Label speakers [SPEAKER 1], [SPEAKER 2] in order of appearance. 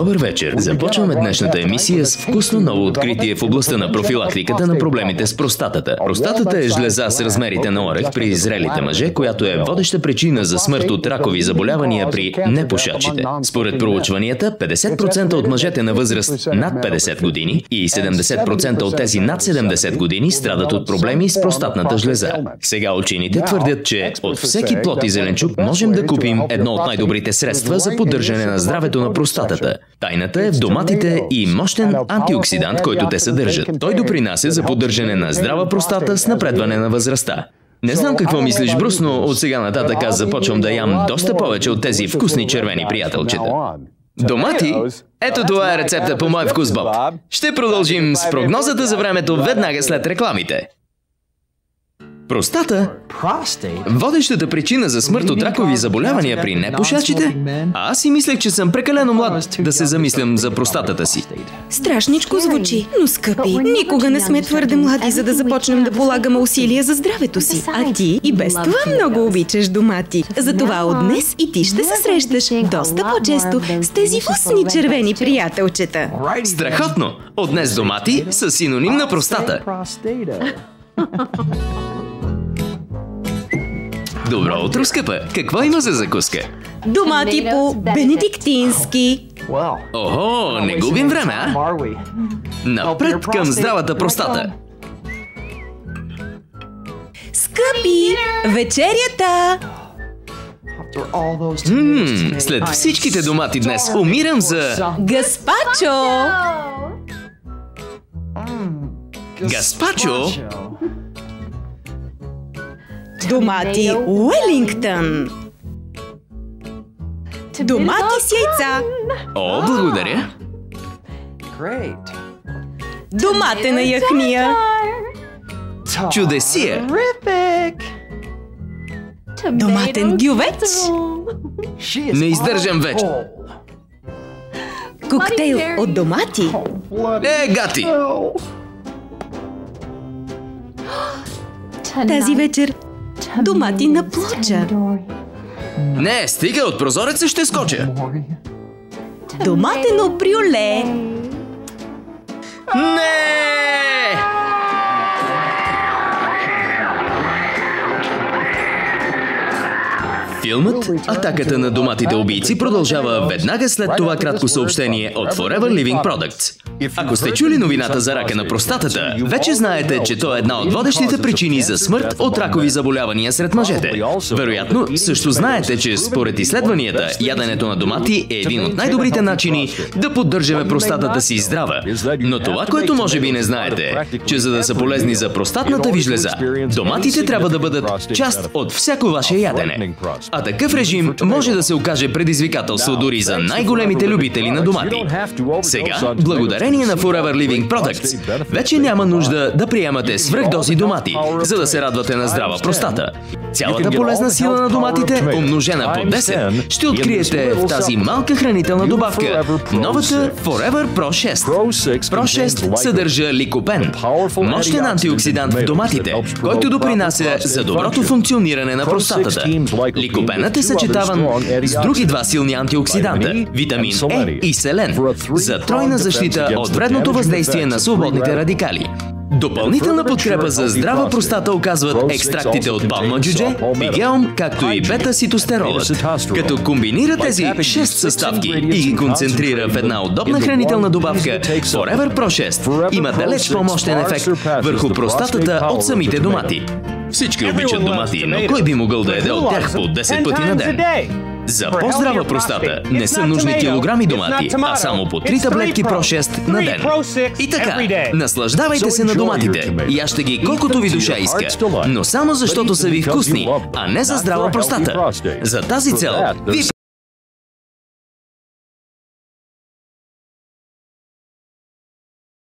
[SPEAKER 1] Добър вечер! Започваме днешната емисия с вкусно ново откритие в областта на профилактиката на проблемите с простатата. Простатата е жлеза с размерите на орех при зрелите мъже, която е водеща причина за смърт от ракови заболявания при непушачите. Според проучванията, 50% от мъжете на възраст над 50 години и 70% от тези над 70 години страдат от проблеми с простатната жлеза. Сега учените твърдят, че от всеки плод и зеленчук можем да купим едно от най-добрите средства за поддържане на здравето на простатата. Тайната е в доматите и мощен антиоксидант, който те съдържат. Той допринася за поддържане на здрава простата с напредване на възрастта. Не знам какво мислиш, Брус, но от сега нататък аз започвам да ям доста повече от тези вкусни червени приятелчета. Домати? Ето това е рецепта по мой вкус, Боб. Ще продължим с прогнозата за времето веднага след рекламите. Простата? Водещата причина за смърт от ракови заболявания при непушачите? А аз си мислех, че съм прекалено млад да се замислям за простатата си.
[SPEAKER 2] Страшничко звучи, но скъпи, никога не сме твърде млади, за да започнем да полагаме усилия за здравето си. А ти и без това много обичаш домати. Затова от днес и ти ще се срещаш доста по-често с тези вкусни червени приятелчета.
[SPEAKER 1] Страхотно! От днес домати са синоним на простата. Добро утро, скъпа! Какво има за закуска?
[SPEAKER 2] Домати по бенедиктински.
[SPEAKER 1] Охо, не губим време, а? Напред към здравата простата!
[SPEAKER 2] Скъпи, вечерята!
[SPEAKER 1] След всичките домати днес умирам за...
[SPEAKER 2] Гаспачо!
[SPEAKER 1] Гаспачо?
[SPEAKER 2] Домати Уелингтън. Домати с яйца.
[SPEAKER 1] О, благодаря.
[SPEAKER 2] Доматена яхния.
[SPEAKER 1] Чудесия.
[SPEAKER 2] Доматен гювеч.
[SPEAKER 1] Не издържам вече.
[SPEAKER 2] Коктейл от домати.
[SPEAKER 1] Гати!
[SPEAKER 2] Тази вечер домати на плоча.
[SPEAKER 1] Не, стига, от прозореца ще скоча.
[SPEAKER 2] Доматено брюле.
[SPEAKER 1] Не! Филмът "Атаката на доматите убийци" продължава веднага след това кратко съобщение от Forever Living Products. Ако сте чули новината за рака на простатата, вече знаете, че то е една от водещите причини за смърт от ракови заболявания сред мъжете. Вероятно, също знаете, че според изследванията, яденето на домати е един от най-добрите начини да поддържаме простатата си здрава. Но това, което може би не знаете, че за да са полезни за простатната ви жлеза, доматите трябва да бъдат част от всяко ваше ядене. А такъв режим може да се окаже предизвикателство дори за най-големите любители на домати. Сега, благодарение на Forever Living Products, вече няма нужда да приемате свръхдози домати, за да се радвате на здрава простата. Цялата полезна сила на доматите, умножена по 10, ще откриете в тази малка хранителна добавка, новата Forever Pro 6. Pro 6 съдържа ликопен, мощен антиоксидант в доматите, който допринася за доброто функциониране на простатата. Ликопенът е съчетаван с други два силни антиоксиданта – витамин Е и селен, за тройна защита от вредното въздействие на свободните радикали. Допълнителна подкрепа за здрава простата оказват екстрактите от палма джудже, пигеум, както и бета-ситостеролът. Като комбинира тези 6 съставки и ги концентрира в една удобна хранителна добавка, Forever Pro 6 има далеч по-мощен ефект върху простатата от самите домати. Всички обичат домати, но кой би могъл да яде от тях по 10 пъти на ден? За по-здрава простата не са нужни килограми домати, а само по 3 таблетки Pro 6 на ден. И така, наслаждавайте се на доматите. Яжте ги колкото ви душа иска, но само защото са ви вкусни, а не за здрава простата. За тази цел ви